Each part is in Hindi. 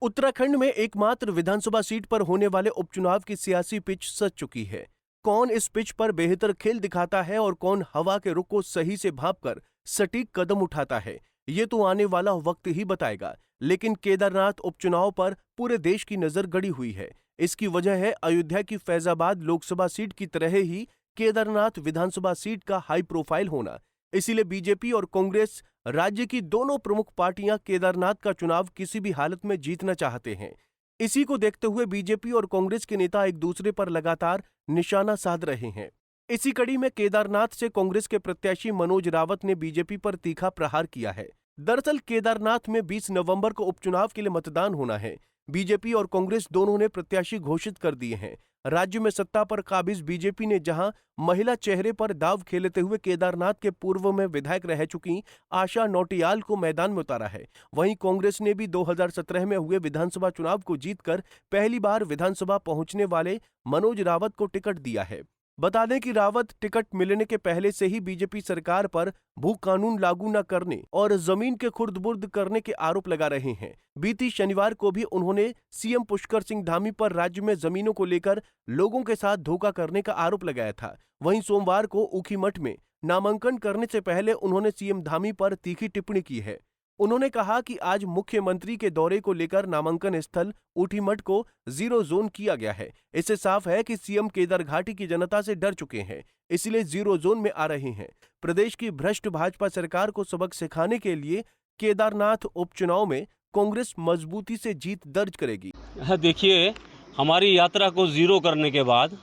उत्तराखंड में एकमात्र विधानसभा सीट पर होने वाले उपचुनाव की सियासी पिच सज चुकी है। कौन इस पिच पर बेहतर खेल दिखाता है और कौन हवा के रुख को सही से भांपकर सटीक कदम उठाता है, ये तो आने वाला वक्त ही बताएगा। लेकिन केदारनाथ उपचुनाव पर पूरे देश की नजर गड़ी हुई है। इसकी वजह है अयोध्या की फैजाबाद लोकसभा सीट की तरह ही केदारनाथ विधानसभा सीट का हाई प्रोफाइल होना। इसीलिए बीजेपी और कांग्रेस, राज्य की दोनों प्रमुख पार्टियां केदारनाथ का चुनाव किसी भी हालत में जीतना चाहते हैं। इसी को देखते हुए बीजेपी और कांग्रेस के नेता एक दूसरे पर लगातार निशाना साध रहे हैं। इसी कड़ी में केदारनाथ से कांग्रेस के प्रत्याशी मनोज रावत ने बीजेपी पर तीखा प्रहार किया है। दरअसल केदारनाथ में 20 नवंबर को उपचुनाव के लिए मतदान होना है। बीजेपी और कांग्रेस दोनों ने प्रत्याशी घोषित कर दिए हैं। राज्य में सत्ता पर काबिज बीजेपी ने जहां महिला चेहरे पर दाव खेलते हुए केदारनाथ के पूर्व में विधायक रह चुकी आशा नौटियाल को मैदान में उतारा है, वहीं कांग्रेस ने भी 2017 में हुए विधानसभा चुनाव को जीतकर पहली बार विधानसभा पहुंचने वाले मनोज रावत को टिकट दिया है। बता दें कि रावत टिकट मिलने के पहले से ही बीजेपी सरकार पर भू कानून लागू न करने और जमीन के खुर्द-बुर्द करने के आरोप लगा रहे हैं। बीती शनिवार को भी उन्होंने सीएम पुष्कर सिंह धामी पर राज्य में जमीनों को लेकर लोगों के साथ धोखा करने का आरोप लगाया था। वहीं सोमवार को ऊखीमठ में नामांकन करने से पहले उन्होंने सीएम धामी पर तीखी टिप्पणी की है। उन्होंने कहा कि आज मुख्यमंत्री के दौरे को लेकर नामांकन स्थल ऊखीमठ को जीरो जोन किया गया है। इससे साफ है कि सीएम केदार घाटी की जनता से डर चुके हैं, इसलिए जीरो जोन में आ रहे हैं। प्रदेश की भ्रष्ट भाजपा सरकार को सबक सिखाने के लिए केदारनाथ उपचुनाव में कांग्रेस मजबूती से जीत दर्ज करेगी। देखिए, हमारी यात्रा को जीरो करने के बाद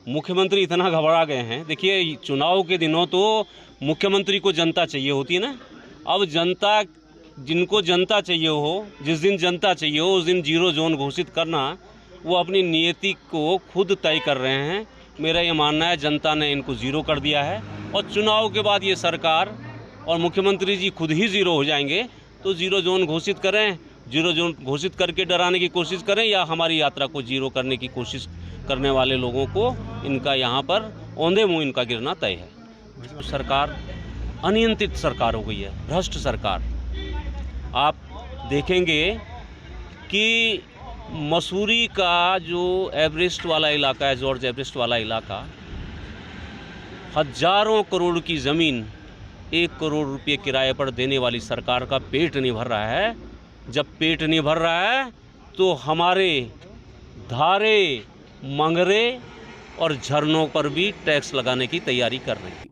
मुख्यमंत्री इतना घबरा गए हैं। देखिए, चुनाव के दिनों तो मुख्यमंत्री को जनता चाहिए होती है ना। अब जनता, जिनको जनता चाहिए हो, जिस दिन जनता चाहिए हो उस दिन जीरो जोन घोषित करना, वो अपनी नियति को खुद तय कर रहे हैं। मेरा ये मानना है जनता ने इनको जीरो कर दिया है और चुनाव के बाद ये सरकार और मुख्यमंत्री जी खुद ही जीरो हो जाएंगे। तो जीरो जोन घोषित करें, जीरो जोन घोषित करके डराने की कोशिश करें, या हमारी यात्रा को जीरो करने की कोशिश करने वाले लोगों को इनका यहाँ पर औंधे मुँह इनका गिरना तय है। सरकार अनियंत्रित सरकार हो गई है, भ्रष्ट सरकार। आप देखेंगे कि मसूरी का जो एवरेस्ट वाला इलाका है, जॉर्ज एवरेस्ट वाला इलाका, हजारों करोड़ की ज़मीन 1 करोड़ रुपये किराए पर देने वाली सरकार का पेट नहीं भर रहा है। जब पेट नहीं भर रहा है तो हमारे धारे, मंगरे और झरनों पर भी टैक्स लगाने की तैयारी कर रहे हैं।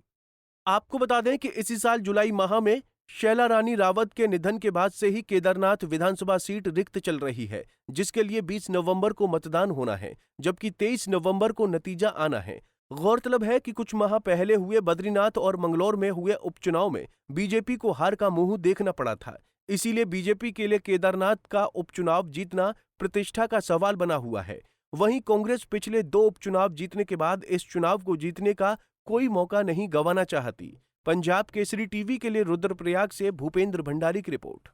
आपको बता दें कि इसी साल जुलाई माह में शैला रानी रावत के निधन के बाद से ही केदारनाथ विधानसभा सीट रिक्त चल रही है, जिसके लिए 20 नवंबर को मतदान होना है, जबकि 23 नवंबर को नतीजा आना है। गौरतलब है कि कुछ माह पहले हुए बद्रीनाथ और मंगलौर में हुए उपचुनाव में बीजेपी को हार का मुंह देखना पड़ा था। इसीलिए बीजेपी के लिए केदारनाथ का उपचुनाव जीतना प्रतिष्ठा का सवाल बना हुआ है। वहीं कांग्रेस पिछले 2 उपचुनाव जीतने के बाद इस चुनाव को जीतने का कोई मौका नहीं गंवाना चाहती। पंजाब केसरी टीवी के लिए रुद्रप्रयाग से भूपेंद्र भंडारी की रिपोर्ट।